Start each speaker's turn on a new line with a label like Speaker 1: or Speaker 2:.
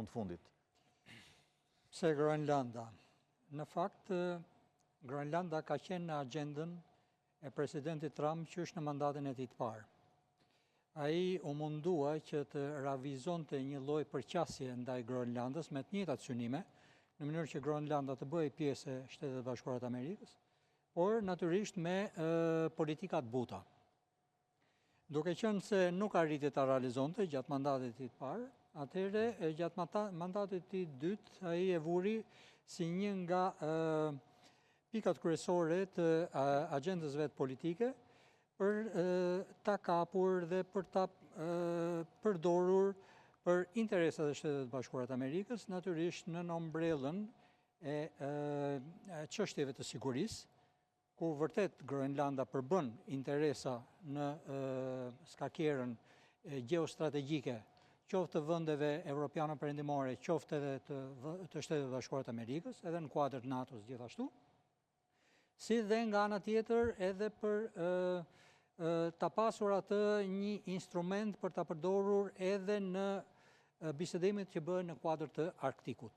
Speaker 1: fundit?
Speaker 2: Se Groenlanda. Në fakt, Groenlanda ka qenë në agendën e presidentit Trump që është në mandatin e tij të parë. Ai u mundua që të ravizonte një lloj përqasje ndaj Groenlandës me të njëjtat synime, në mënyrë që Groenlanda të bëhej pjesë e Shtetet e Bashkuara të Amerikës, por natyrisht me politika të buta. Duke qenë se nuk arriti ta realizonte gjatë mandatit të tij të parë, atëherë gjatë mandatit të tij të dytë ai e vuri si një nga pikat kryesore të agjendës vet politike për ta kapur dhe për ta përdorur për interesat e Shtetet Bashkuara të Amerikës, natyrisht në ombrellën e çështjeve të sigurisë, ku vërtet Groenlanda përbën interesa në skakierën gjeostrategjike, qoftë të vendeve evropiane perëndimore, qoftë edhe të Shtetet Bashkuara të Amerikës, edhe në kuadër të NATO-s gjithashtu, si dhe nga ana tjetër edhe për ta pasur atë një instrument për ta përdorur edhe në bisedimet që bëhen në kuadër të Arktikut.